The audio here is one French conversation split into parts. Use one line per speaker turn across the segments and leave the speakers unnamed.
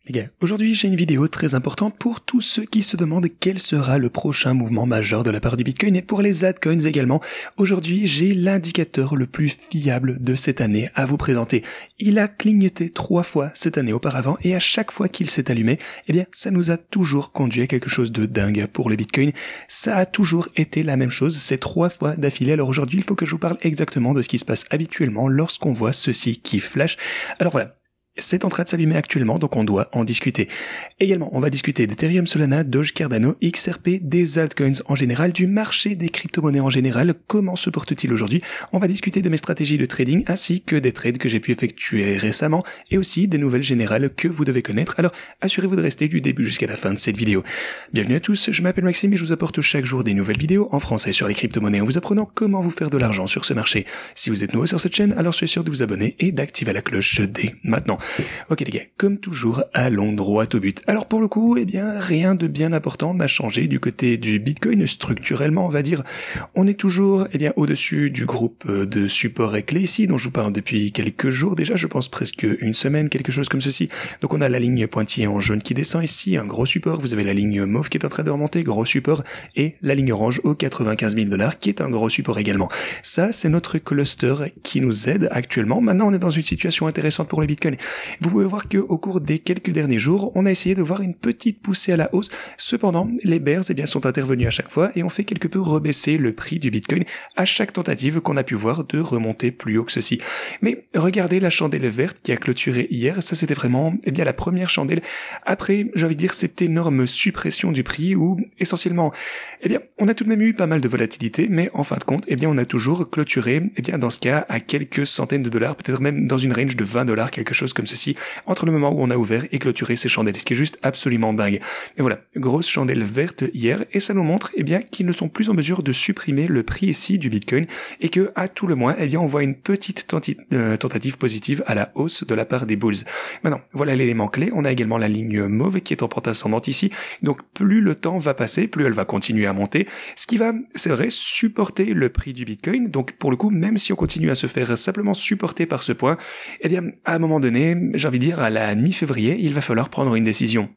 Les gars, aujourd'hui j'ai une vidéo très importante pour tous ceux qui se demandent quel sera le prochain mouvement majeur de la part du Bitcoin et pour les altcoins également. Aujourd'hui j'ai l'indicateur le plus fiable de cette année à vous présenter. Il a clignoté 3 fois cette année auparavant et à chaque fois qu'il s'est allumé, eh bien ça nous a toujours conduit à quelque chose de dingue pour le Bitcoin. Ça a toujours été la même chose, c'est 3 fois d'affilée. Alors aujourd'hui il faut que je vous parle exactement de ce qui se passe habituellement lorsqu'on voit ceci qui flash. Alors voilà. C'est en train de s'allumer actuellement, donc on doit en discuter. Également, on va discuter d'Ethereum, Solana, Doge, Cardano, XRP, des altcoins en général, du marché des crypto-monnaies en général, comment se porte-t-il aujourd'hui. On va discuter de mes stratégies de trading ainsi que des trades que j'ai pu effectuer récemment et aussi des nouvelles générales que vous devez connaître. Alors, assurez-vous de rester du début jusqu'à la fin de cette vidéo. Bienvenue à tous, je m'appelle Maxime et je vous apporte chaque jour des nouvelles vidéos en français sur les crypto-monnaies en vous apprenant comment vous faire de l'argent sur ce marché. Si vous êtes nouveau sur cette chaîne, alors soyez sûr de vous abonner et d'activer la cloche dès maintenant. Ok les gars, comme toujours, allons droit au but. Alors pour le coup, eh bien, rien de bien important n'a changé du côté du Bitcoin structurellement, on va dire. On est toujours, eh bien, au-dessus du groupe de support clé ici, dont je vous parle depuis quelques jours déjà, je pense presque une semaine, quelque chose comme ceci. Donc on a la ligne pointillée en jaune qui descend ici, un gros support, vous avez la ligne mauve qui est en train de remonter, gros support, et la ligne orange aux 95 000 $ qui est un gros support également. Ça, c'est notre cluster qui nous aide actuellement. Maintenant, on est dans une situation intéressante pour le Bitcoin. Vous pouvez voir qu'au cours des quelques derniers jours, on a essayé de voir une petite poussée à la hausse. Cependant, les bears eh bien, sont intervenus à chaque fois et ont fait quelque peu rebaisser le prix du Bitcoin à chaque tentative qu'on a pu voir de remonter plus haut que ceci. Mais regardez la chandelle verte qui a clôturé hier, ça c'était vraiment eh bien, la première chandelle. Après, j'ai envie de dire, cette énorme suppression du prix où essentiellement, eh bien, on a tout de même eu pas mal de volatilité, mais en fin de compte, eh bien, on a toujours clôturé, eh bien, dans ce cas, à quelques centaines de dollars, peut-être même dans une range de 20 $, quelque chose comme ceci, entre le moment où on a ouvert et clôturé ces chandelles, ce qui est juste absolument dingue. Et voilà, grosse chandelle verte hier, et ça nous montre, eh bien, qu'ils ne sont plus en mesure de supprimer le prix ici du Bitcoin, et que, à tout le moins, eh bien, on voit une petite tentative positive à la hausse de la part des bulls. Maintenant, voilà l'élément clé, on a également la ligne mauve qui est en pente ascendante ici, donc plus le temps va passer, plus elle va continuer à monter, ce qui va, c'est vrai, supporter le prix du Bitcoin, donc pour le coup, même si on continue à se faire simplement supporter par ce point, eh bien, à un moment donné, j'ai envie de dire, à la mi-février, il va falloir prendre une décision.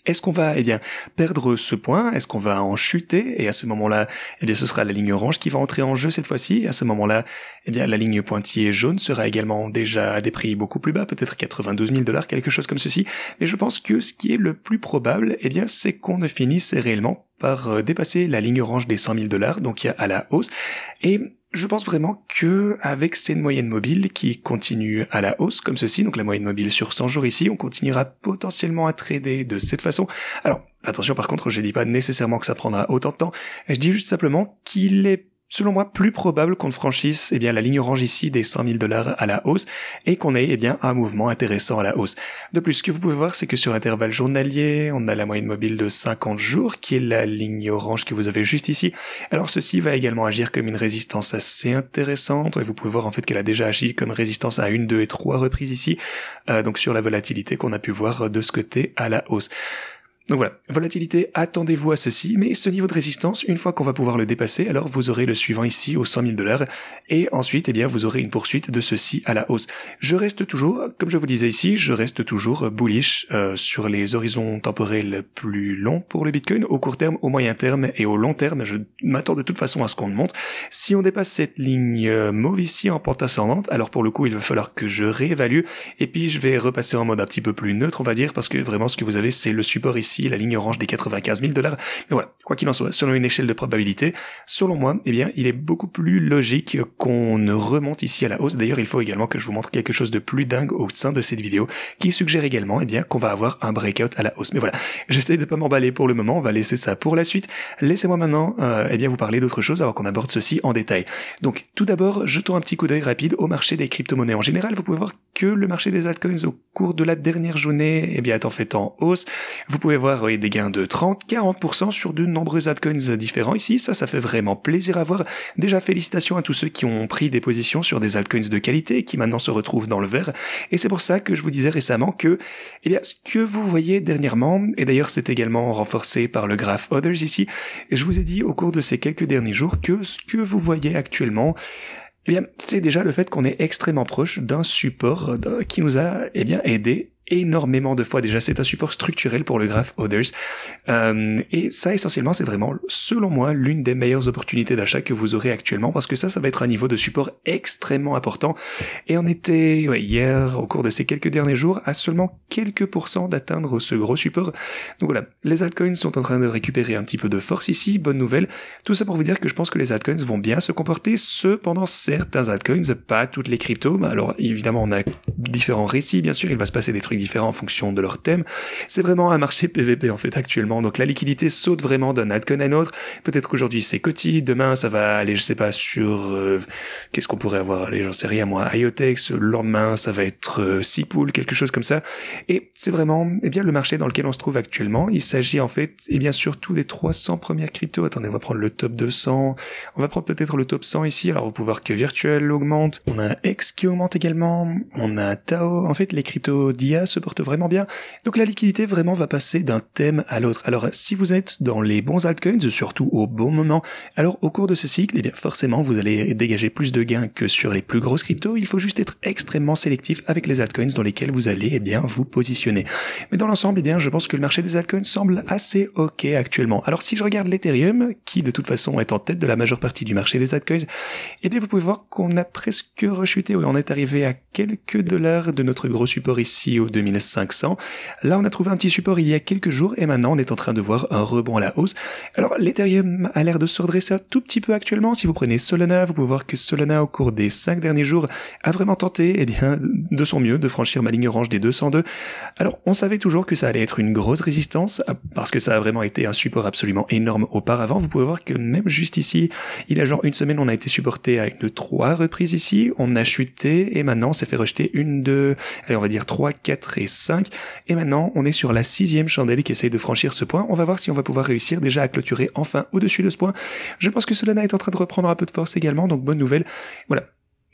Est-ce qu'on va, eh bien, perdre ce point? Est-ce qu'on va en chuter? Et à ce moment-là, eh bien, ce sera la ligne orange qui va entrer en jeu cette fois-ci. Et à ce moment-là, eh bien, la ligne pointillée jaune sera également déjà à des prix beaucoup plus bas, peut-être 92 000 $, quelque chose comme ceci. Mais je pense que ce qui est le plus probable, eh bien, c'est qu'on ne finisse réellement par dépasser la ligne orange des 100 000 $, donc il y a à la hausse. Et je pense vraiment que avec ces moyennes mobiles qui continuent à la hausse comme ceci, donc la moyenne mobile sur 100 jours ici, on continuera potentiellement à trader de cette façon. Alors, attention par contre, je dis pas nécessairement que ça prendra autant de temps, je dis juste simplement qu'il est selon moi, plus probable qu'on franchisse, eh bien, la ligne orange ici des 100 000 $ à la hausse et qu'on ait, eh bien, un mouvement intéressant à la hausse. De plus, ce que vous pouvez voir, c'est que sur l'intervalle journalier, on a la moyenne mobile de 50 jours, qui est la ligne orange que vous avez juste ici. Alors, ceci va également agir comme une résistance assez intéressante et vous pouvez voir, en fait, qu'elle a déjà agi comme résistance à 1, 2 et 3 reprises ici, donc sur la volatilité qu'on a pu voir de ce côté à la hausse. Donc voilà, volatilité, attendez-vous à ceci, mais ce niveau de résistance, une fois qu'on va pouvoir le dépasser, alors vous aurez le suivant ici aux 100 000 $, et ensuite, eh bien, vous aurez une poursuite de ceci à la hausse. Je reste toujours, comme je vous disais ici, je reste toujours bullish sur les horizons temporels plus longs pour le Bitcoin, au court terme, au moyen terme et au long terme. Je m'attends de toute façon à ce qu'on monte. Si on dépasse cette ligne mauve ici en pente ascendante, alors pour le coup, il va falloir que je réévalue, et puis je vais repasser en mode un petit peu plus neutre, on va dire, parce que vraiment ce que vous avez, c'est le support ici, la ligne orange des 95 000 $. Mais voilà, quoi qu'il en soit, selon une échelle de probabilité, selon moi, eh bien, il est beaucoup plus logique qu'on ne remonte ici à la hausse. D'ailleurs, il faut également que je vous montre quelque chose de plus dingue au sein de cette vidéo, qui suggère également, eh bien, qu'on va avoir un breakout à la hausse. Mais voilà, j'essaie de pas m'emballer pour le moment, on va laisser ça pour la suite. Laissez-moi maintenant, eh bien, vous parler d'autre chose avant qu'on aborde ceci en détail. Donc, tout d'abord, jetons un petit coup d'œil rapide au marché des crypto-monnaies en général. Vous pouvez voir que le marché des altcoins au cours de la dernière journée, eh bien, est en fait en hausse. Vous pouvez voir des gains de 30-40% sur de nombreux altcoins différents ici. Ça fait vraiment plaisir à voir. Déjà, félicitations à tous ceux qui ont pris des positions sur des altcoins de qualité et qui maintenant se retrouvent dans le vert. Et c'est pour ça que je vous disais récemment que, eh bien, ce que vous voyez dernièrement, et d'ailleurs c'est également renforcé par le graphe Others ici, je vous ai dit au cours de ces quelques derniers jours que ce que vous voyez actuellement, eh bien, c'est déjà le fait qu'on est extrêmement proche d'un support qui nous a, eh bien, aidé énormément de fois déjà. C'est un support structurel pour le graphe Others. Et ça, essentiellement, c'est vraiment, selon moi, l'une des meilleures opportunités d'achat que vous aurez actuellement, parce que ça va être un niveau de support extrêmement important. Et on était, hier, au cours de ces quelques derniers jours, à seulement quelques pourcents d'atteindre ce gros support. Donc voilà, les altcoins sont en train de récupérer un petit peu de force ici, bonne nouvelle. Tout ça pour vous dire que je pense que les altcoins vont bien se comporter, cependant certains altcoins, pas toutes les cryptos. Alors évidemment, on a différents récits, bien sûr, il va se passer des trucs différents en fonction de leur thème. C'est vraiment un marché PVP en fait actuellement, donc la liquidité saute vraiment d'un altcoin à un autre. Peut-être qu'aujourd'hui c'est Coty, demain ça va aller, je sais pas, sur qu'est-ce qu'on pourrait avoir, allez, j'en sais rien moi, IoTex, le lendemain ça va être Seapool, quelque chose comme ça. Et c'est vraiment bien le marché dans lequel on se trouve actuellement. Il s'agit en fait bien surtout des 300 premières cryptos. Attendez, on va prendre le top 200, on va prendre peut-être le top 100 ici. Alors vous pouvez voir que Virtual augmente, on a X qui augmente également, on a Tao. En fait les cryptos d'IA se portent vraiment bien, donc la liquidité vraiment va passer d'un thème à l'autre. Alors si vous êtes dans les bons altcoins, surtout au bon moment, alors au cours de ce cycle, bien forcément vous allez dégager plus de gains que sur les plus grosses cryptos. Il faut juste être extrêmement sélectif avec les altcoins dans lesquels vous allez vous positionner. Mais dans l'ensemble, je pense que le marché des altcoins semble assez ok actuellement. Alors si je regarde l'Ethereum, qui de toute façon est en tête de la majeure partie du marché des altcoins, vous pouvez voir qu'on a presque rechuté. Oui, on est arrivé à quelques dollars de notre gros support ici au 2500. Là, on a trouvé un petit support il y a quelques jours et maintenant on est en train de voir un rebond à la hausse. Alors l'Ethereum a l'air de se redresser un tout petit peu actuellement. Si vous prenez Solana, vous pouvez voir que Solana au cours des 5 derniers jours a vraiment tenté de son mieux de franchir ma ligne orange des 202. Alors on savait toujours que ça allait être une grosse résistance parce que ça a vraiment été un support absolument énorme auparavant. Vous pouvez voir que même juste ici, il y a genre une semaine, on a été supporté à 3 reprises ici, on a chuté et maintenant on s'est fait rejeter 1, 2, allez on va dire 3, 4 et 5 et maintenant on est sur la 6e chandelle qui essaye de franchir ce point. On va voir si on va pouvoir réussir déjà à clôturer enfin au-dessus de ce point. Je pense que Solana est en train de reprendre un peu de force également, donc bonne nouvelle. Voilà.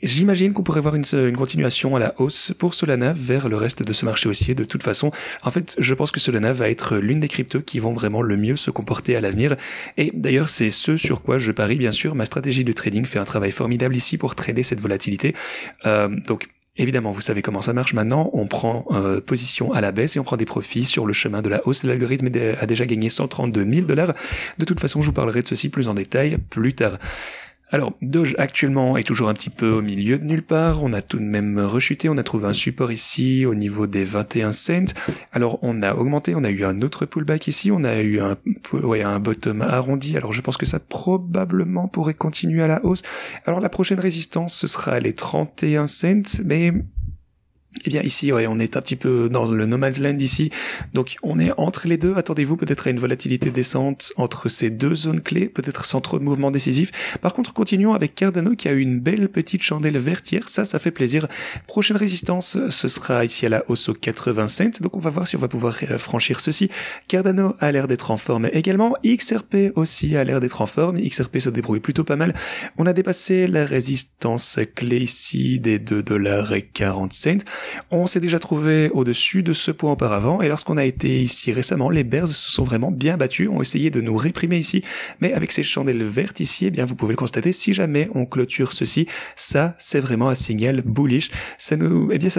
J'imagine qu'on pourrait voir une continuation à la hausse pour Solana vers le reste de ce marché haussier. De toute façon, en fait, je pense que Solana va être l'une des cryptos qui vont vraiment le mieux se comporter à l'avenir. Et d'ailleurs, c'est ce sur quoi je parie, bien sûr. Ma stratégie de trading fait un travail formidable ici pour trader cette volatilité. Donc, évidemment, vous savez comment ça marche maintenant. On prend position à la baisse et on prend des profits sur le chemin de la hausse. L'algorithme a déjà gagné 132 000 $. De toute façon, je vous parlerai de ceci plus en détail plus tard. Alors, Doge actuellement est toujours un petit peu au milieu de nulle part, on a tout de même rechuté, on a trouvé un support ici au niveau des 21 cents, alors on a augmenté, on a eu un autre pullback ici, on a eu un bottom arrondi, alors je pense que ça probablement pourrait continuer à la hausse. Alors la prochaine résistance ce sera les 31 cents, mais ici, on est un petit peu dans le no man's land ici. Donc, on est entre les deux. Attendez-vous peut-être à une volatilité descente entre ces deux zones clés, peut-être sans trop de mouvements décisifs. Par contre, continuons avec Cardano qui a eu une belle petite chandelle verte hier. Ça fait plaisir. Prochaine résistance, ce sera ici à la hausse aux 80 cents. Donc, on va voir si on va pouvoir franchir ceci. Cardano a l'air d'être en forme également. XRP aussi a l'air d'être en forme. XRP se débrouille plutôt pas mal. On a dépassé la résistance clé ici des 2,40 $. On s'est déjà trouvé au-dessus de ce point auparavant, et lorsqu'on a été ici récemment, les bears se sont vraiment bien battus, ont essayé de nous réprimer ici, mais avec ces chandelles vertes ici, vous pouvez le constater, si jamais on clôture ceci, ça, c'est vraiment un signal bullish. Ça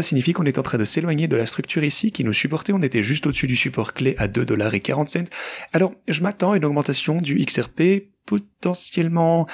signifie qu'on est en train de s'éloigner de la structure ici, qui nous supportait, on était juste au-dessus du support clé à 2,40 $. Alors, je m'attends à une augmentation du XRP, potentiellement,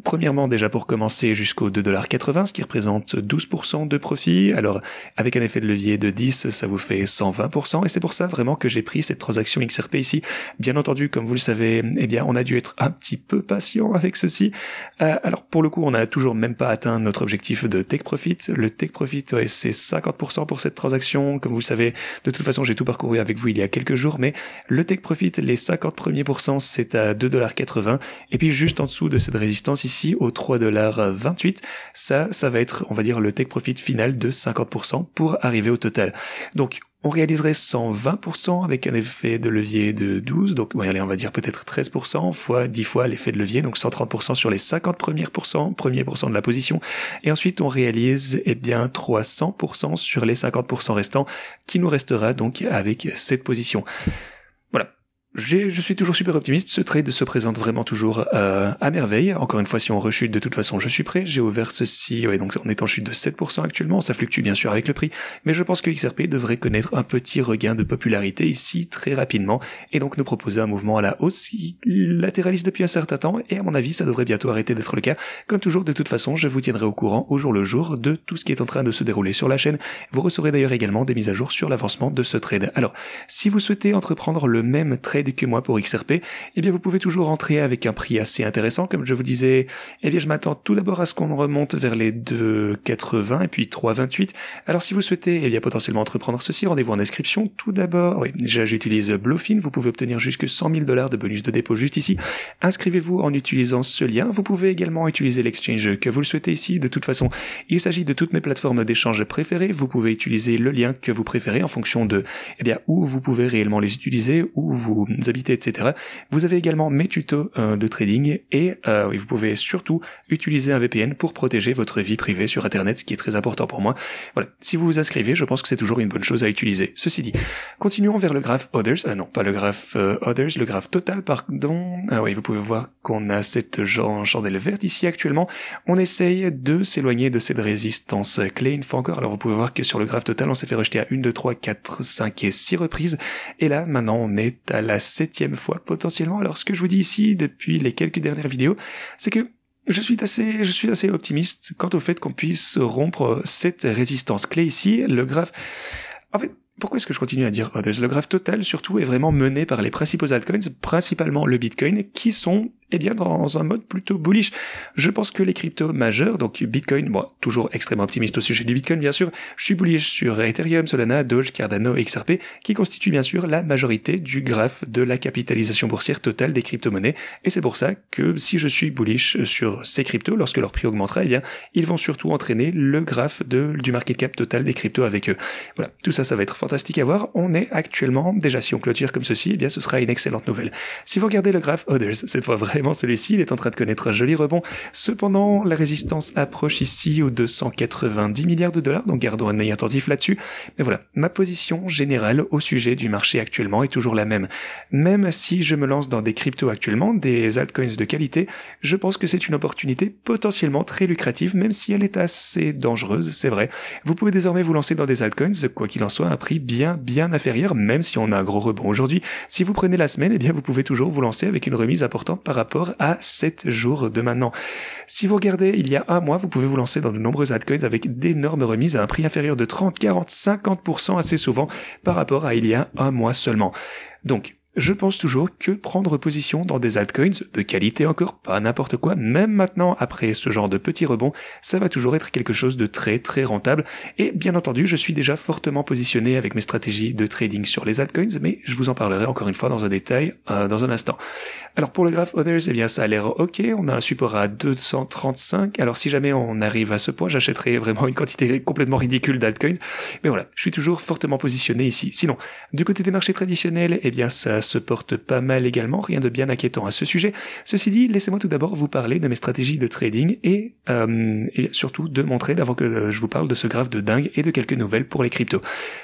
premièrement déjà pour commencer jusqu'au 2,80 $, ce qui représente 12% de profit. Alors, avec un effet de levier de 10, ça vous fait 120%, et c'est pour ça vraiment que j'ai pris cette transaction XRP ici. Bien entendu, comme vous le savez, on a dû être un petit peu patient avec ceci. Alors, pour le coup, on n'a toujours même pas atteint notre objectif de take profit. Le take profit, c'est 50% pour cette transaction. Comme vous le savez, de toute façon, j'ai tout parcouru avec vous il y a quelques jours, mais le take profit, les 50 premiers pourcents, c'est à 2,80 $. Et puis juste en dessous de cette résistance ici au 3,28 $, ça va être, on va dire, le take profit final de 50% pour arriver au total. Donc on réaliserait 120% avec un effet de levier de 12, donc on va dire peut-être 13% fois 10 fois l'effet de levier, donc 130% sur les 50 premiers pourcents de la position, et ensuite on réalise 300% sur les 50% restants, qui nous restera donc avec cette position. Voilà. je suis toujours super optimiste, ce trade se présente vraiment toujours à merveille. Encore une fois, si on rechute, de toute façon, je suis prêt. J'ai ouvert ceci, donc on est en chute de 7% actuellement, ça fluctue bien sûr avec le prix, mais je pense que XRP devrait connaître un petit regain de popularité ici très rapidement, et donc nous proposer un mouvement à la hausse qui latéralise depuis un certain temps, et à mon avis, ça devrait bientôt arrêter d'être le cas. Comme toujours, de toute façon, je vous tiendrai au courant au jour le jour de tout ce qui est en train de se dérouler sur la chaîne. Vous recevrez d'ailleurs également des mises à jour sur l'avancement de ce trade. Alors, si vous souhaitez entreprendre le même trade que moi pour XRP, eh bien vous pouvez toujours entrer avec un prix assez intéressant. Comme je vous disais, eh bien je m'attends tout d'abord à ce qu'on remonte vers les 2,80 et puis 3,28. Alors si vous souhaitez, eh bien potentiellement entreprendre ceci, rendez-vous en description. Tout d'abord, oui, déjà j'utilise Bluefin, vous pouvez obtenir jusque 100 000 $ de bonus de dépôt juste ici. Inscrivez-vous en utilisant ce lien. Vous pouvez également utiliser l'exchange que vous le souhaitez ici. De toute façon, il s'agit de toutes mes plateformes d'échange préférées. Vous pouvez utiliser le lien que vous préférez en fonction de, eh bien, où vous pouvez réellement les utiliser, où vous habitez, etc. Vous avez également mes tutos de trading et vous pouvez surtout utiliser un VPN pour protéger votre vie privée sur Internet, ce qui est très important pour moi. Voilà. Si vous vous inscrivez, je pense que c'est toujours une bonne chose à utiliser. Ceci dit, continuons vers le graphe Others. Non, pas le graphe Others, le graphe Total, pardon. Ah oui, vous pouvez voir qu'on a cette chandelle verte ici actuellement. On essaye de s'éloigner de cette résistance clé une fois encore. Alors vous pouvez voir que sur le graphe Total, on s'est fait rejeter à 1, 2, 3, 4, 5 et 6 reprises. Et là, maintenant, on est à la 7e fois potentiellement. Alors ce que je vous dis ici depuis les quelques dernières vidéos, c'est que je suis assez optimiste quant au fait qu'on puisse rompre cette résistance clé ici. Le graphe, en fait, pourquoi est-ce que je continue à dire Others? Le graphe Total, surtout, est vraiment mené par les principaux altcoins, principalement le Bitcoin, qui sont, eh bien, dans un mode plutôt bullish. Je pense que les cryptos majeurs, donc Bitcoin, bon, toujours extrêmement optimiste au sujet du Bitcoin, bien sûr, je suis bullish sur Ethereum, Solana, Doge, Cardano, XRP, qui constituent bien sûr la majorité du graphe de la capitalisation boursière totale des crypto-monnaies, et c'est pour ça que si je suis bullish sur ces cryptos, lorsque leur prix augmentera, eh bien, ils vont surtout entraîner le graphe du market cap total des cryptos avec eux. Voilà, tout ça, ça va être fantastique à voir. On est actuellement, déjà si on clôture comme ceci, eh bien ce sera une excellente nouvelle. Si vous regardez le graphe Others, cette fois vraiment celui-ci, il est en train de connaître un joli rebond. Cependant, la résistance approche ici aux 290 milliards de $, donc gardons un œil attentif là-dessus. Mais voilà, ma position générale au sujet du marché actuellement est toujours la même. Même si je me lance dans des cryptos actuellement, des altcoins de qualité, je pense que c'est une opportunité potentiellement très lucrative, même si elle est assez dangereuse, c'est vrai. Vous pouvez désormais vous lancer dans des altcoins, quoi qu'il en soit, à un prix bien inférieur, même si on a un gros rebond aujourd'hui. Si vous prenez la semaine, eh bien vous pouvez toujours vous lancer avec une remise importante par rapport à 7 jours de maintenant. Si vous regardez il y a un mois, vous pouvez vous lancer dans de nombreux altcoins avec d'énormes remises à un prix inférieur de 30, 40, 50% assez souvent par rapport à il y a un mois seulement. Donc, je pense toujours que prendre position dans des altcoins de qualité encore, pas n'importe quoi, même maintenant après ce genre de petits rebonds, ça va toujours être quelque chose de très rentable. Et bien entendu, je suis déjà fortement positionné avec mes stratégies de trading sur les altcoins, mais je vous en parlerai encore une fois dans un détail dans un instant. Alors pour le graphe Others, eh bien ça a l'air ok, on a un support à 235, alors si jamais on arrive à ce point, j'achèterai vraiment une quantité complètement ridicule d'altcoins, mais voilà, je suis toujours fortement positionné ici. Sinon, du côté des marchés traditionnels, eh bien ça se porte pas mal également, rien de bien inquiétant à ce sujet. Ceci dit, laissez-moi tout d'abord vous parler de mes stratégies de trading et surtout de montrer, avant que je vous parle de ce graphe de dingue et de quelques nouvelles pour les cryptos.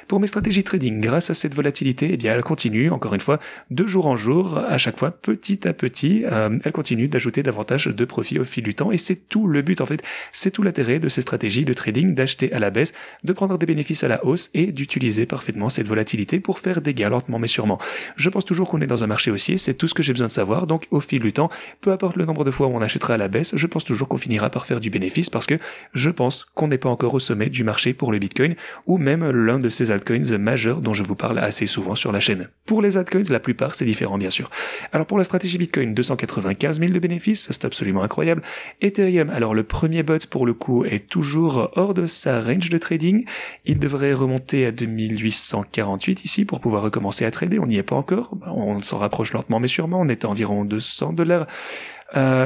Pour mes stratégies trading, grâce à cette volatilité, eh bien elle continue, encore une fois, de jour en jour, à chaque fois, petit à petit, elle continue d'ajouter davantage de profits au fil du temps, et c'est tout le but en fait, c'est tout l'intérêt de ces stratégies de trading, d'acheter à la baisse, de prendre des bénéfices à la hausse et d'utiliser parfaitement cette volatilité pour faire des gains lentement mais sûrement. Je pense toujours qu'on est dans un marché haussier, c'est tout ce que j'ai besoin de savoir, donc au fil du temps, peu importe le nombre de fois où on achètera à la baisse, je pense toujours qu'on finira par faire du bénéfice parce que je pense qu'on n'est pas encore au sommet du marché pour le Bitcoin ou même l'un de ces altcoins majeurs dont je vous parle assez souvent sur la chaîne. Pour les altcoins, la plupart, c'est différent bien sûr. Alors pour la stratégie Bitcoin, 295 000 de bénéfices, ça c'est absolument incroyable. Ethereum, alors le premier bot pour le coup est toujours hors de sa range de trading, il devrait remonter à 2848 ici pour pouvoir recommencer à trader, on n'y est pas encore, on s'en rapproche lentement mais sûrement, on est à environ $200.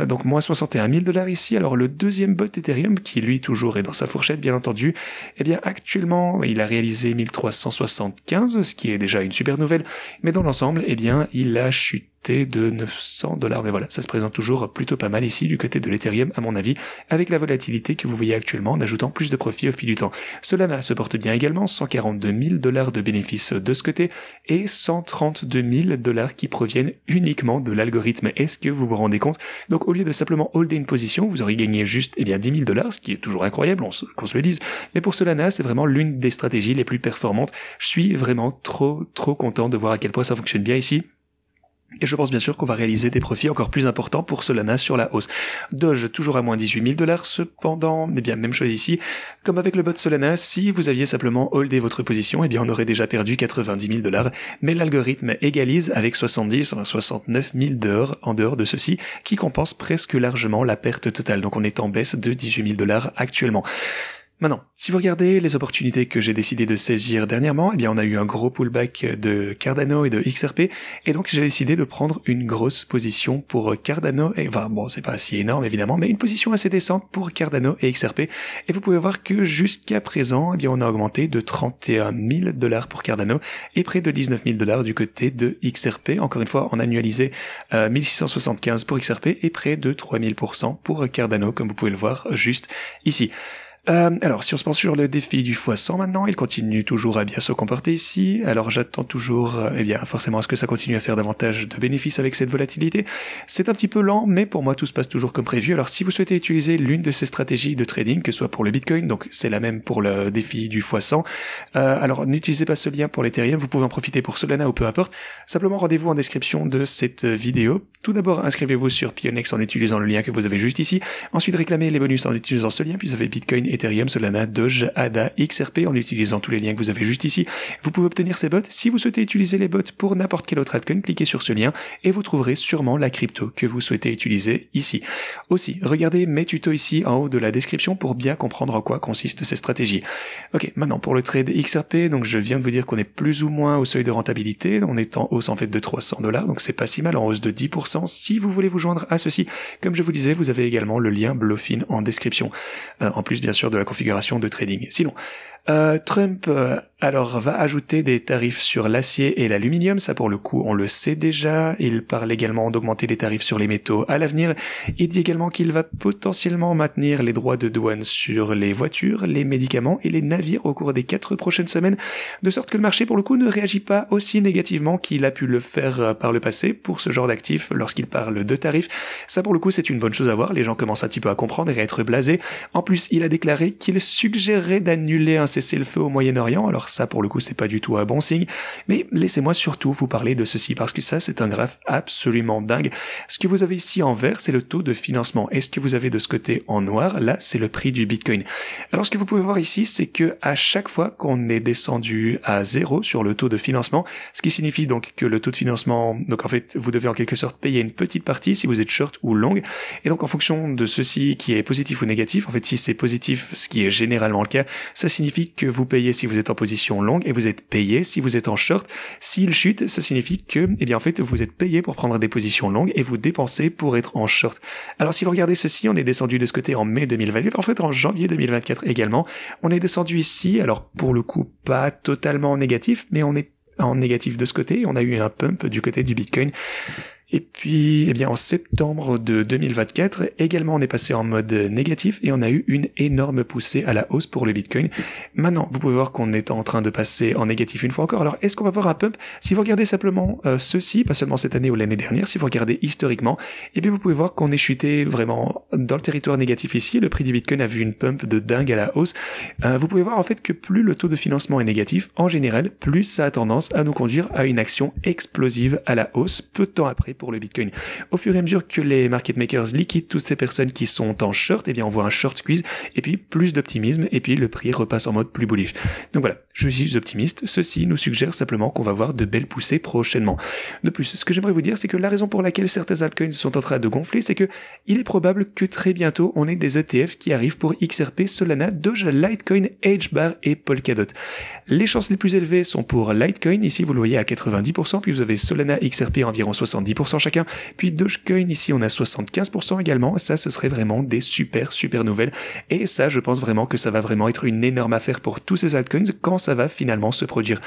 Donc moins 61 000 $ ici. Alors le deuxième bot Ethereum, qui lui toujours est dans sa fourchette bien entendu, eh bien actuellement il a réalisé 1375, ce qui est déjà une super nouvelle, mais dans l'ensemble, eh bien il a chuté côté de 900 $, mais voilà, ça se présente toujours plutôt pas mal ici du côté de l'Ethereum à mon avis, avec la volatilité que vous voyez actuellement en ajoutant plus de profit au fil du temps. Solana se porte bien également, 142 000 $ de bénéfices de ce côté, et 132 000 $ qui proviennent uniquement de l'algorithme. Est-ce que vous vous rendez compte? Donc au lieu de simplement holder une position, vous aurez gagné juste 10 000 $, ce qui est toujours incroyable, qu'on se le dise, mais pour Solana, c'est vraiment l'une des stratégies les plus performantes. Je suis vraiment trop content de voir à quel point ça fonctionne bien ici. Et je pense bien sûr qu'on va réaliser des profits encore plus importants pour Solana sur la hausse. Doge toujours à moins 18 000 $, cependant, même chose ici. Comme avec le bot Solana, si vous aviez simplement holdé votre position, on aurait déjà perdu 90 000 $, mais l'algorithme égalise avec 69 000 $ en dehors de ceci, qui compense presque largement la perte totale. Donc on est en baisse de 18 000 $ actuellement. Maintenant, si vous regardez les opportunités que j'ai décidé de saisir dernièrement, on a eu un gros pullback de Cardano et de XRP, et donc j'ai décidé de prendre une grosse position pour Cardano, et c'est pas si énorme évidemment, mais une position assez décente pour Cardano et XRP, et vous pouvez voir que jusqu'à présent, on a augmenté de 31 000 $ pour Cardano, et près de 19 000 $ du côté de XRP. Encore une fois, on a annualisé 1675 pour XRP, et près de 3000% pour Cardano, comme vous pouvez le voir juste ici. Alors, si on se pense sur le défi du x100 maintenant, il continue toujours à bien se comporter ici. Alors, j'attends toujours, forcément, à ce que ça continue à faire davantage de bénéfices avec cette volatilité. C'est un petit peu lent, mais pour moi, tout se passe toujours comme prévu. Alors, si vous souhaitez utiliser l'une de ces stratégies de trading, que ce soit pour le Bitcoin, donc c'est la même pour le défi du x100, alors n'utilisez pas ce lien pour l'Ethereum, vous pouvez en profiter pour Solana ou peu importe. Simplement, rendez-vous en description de cette vidéo. Tout d'abord, inscrivez-vous sur Pionex en utilisant le lien que vous avez juste ici. Ensuite, réclamez les bonus en utilisant ce lien, puis vous avez Bitcoin, Ethereum, Solana, Doge, ADA, XRP en utilisant tous les liens que vous avez juste ici. Vous pouvez obtenir ces bots. Si vous souhaitez utiliser les bots pour n'importe quel autre altcoin, cliquez sur ce lien et vous trouverez sûrement la crypto que vous souhaitez utiliser ici. Aussi, regardez mes tutos ici en haut de la description pour bien comprendre en quoi consistent ces stratégies. Ok, maintenant pour le trade XRP, donc je viens de vous dire qu'on est plus ou moins au seuil de rentabilité. On est en hausse en fait de 300 $, donc c'est pas si mal, en hausse de 10%. Si vous voulez vous joindre à ceci, comme je vous disais, vous avez également le lien Bluefin en description. En plus bien sûr de la configuration de trading. Sinon, Trump va ajouter des tarifs sur l'acier et l'aluminium, ça pour le coup on le sait déjà. Il parle également d'augmenter les tarifs sur les métaux à l'avenir. Il dit également qu'il va potentiellement maintenir les droits de douane sur les voitures, les médicaments et les navires au cours des 4 prochaines semaines, de sorte que le marché pour le coup ne réagit pas aussi négativement qu'il a pu le faire par le passé pour ce genre d'actifs lorsqu'il parle de tarifs. Ça pour le coup c'est une bonne chose à voir, les gens commencent un petit peu à comprendre et à être blasés. En plus il a déclaré qu'il suggérerait d'annuler un cessez-le-feu au Moyen-Orient. Alors ça pour le coup c'est pas du tout un bon signe, mais laissez-moi surtout vous parler de ceci parce que ça c'est un graphe absolument dingue. Ce que vous avez ici en vert c'est le taux de financement, et ce que vous avez de ce côté en noir là c'est le prix du Bitcoin. Alors ce que vous pouvez voir ici c'est que à chaque fois qu'on est descendu à 0 sur le taux de financement, ce qui signifie donc que le taux de financement, donc en fait vous devez en quelque sorte payer une petite partie si vous êtes short ou long, et donc en fonction de ceci qui est positif ou négatif, en fait si c'est positif, ce qui est généralement le cas, ça signifie que vous payez si vous êtes en position longue et vous êtes payé si vous êtes en short. S'il chute, ça signifie que, en fait, vous êtes payé pour prendre des positions longues et vous dépensez pour être en short. Alors si vous regardez ceci, on est descendu de ce côté en mai 2024, en fait en janvier 2024 également. On est descendu ici, alors pour le coup pas totalement négatif, mais on est en négatif de ce côté. On a eu un pump du côté du Bitcoin. Et puis, en septembre de 2024, également on est passé en mode négatif et on a eu une énorme poussée à la hausse pour le Bitcoin. Maintenant, vous pouvez voir qu'on est en train de passer en négatif une fois encore. Alors, est-ce qu'on va voir un pump? Si vous regardez simplement ceci, pas seulement cette année ou l'année dernière, si vous regardez historiquement, vous pouvez voir qu'on est chuté vraiment dans le territoire négatif ici. Le prix du Bitcoin a vu une pump de dingue à la hausse. Vous pouvez voir en fait que plus le taux de financement est négatif, en général, plus ça a tendance à nous conduire à une action explosive à la hausse peu de temps après pour le Bitcoin. Au fur et à mesure que les market makers liquident toutes ces personnes qui sont en short, on voit un short squeeze, et puis plus d'optimisme, et puis le prix repasse en mode plus bullish. Donc voilà, je suis optimiste. Ceci nous suggère simplement qu'on va voir de belles poussées prochainement. De plus, ce que j'aimerais vous dire, c'est que la raison pour laquelle certains altcoins sont en train de gonfler, c'est que il est probable que très bientôt, on ait des ETF qui arrivent pour XRP, Solana, Doge, Litecoin, HBAR et Polkadot. Les chances les plus élevées sont pour Litecoin, ici vous le voyez à 90%, puis vous avez Solana XRP à environ 70%, 40% chacun. Puis Dogecoin, ici, on a 75% également. Ça, ce serait vraiment des super nouvelles. Et ça, je pense vraiment que ça va vraiment être une énorme affaire pour tous ces altcoins quand ça va finalement se produire.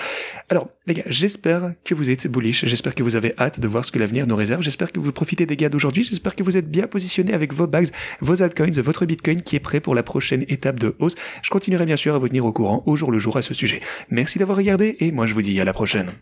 Alors, les gars, j'espère que vous êtes bullish. J'espère que vous avez hâte de voir ce que l'avenir nous réserve. J'espère que vous profitez des gains d'aujourd'hui. J'espère que vous êtes bien positionnés avec vos bags, vos altcoins, votre Bitcoin qui est prêt pour la prochaine étape de hausse. Je continuerai bien sûr à vous tenir au courant au jour le jour à ce sujet. Merci d'avoir regardé et moi je vous dis à la prochaine.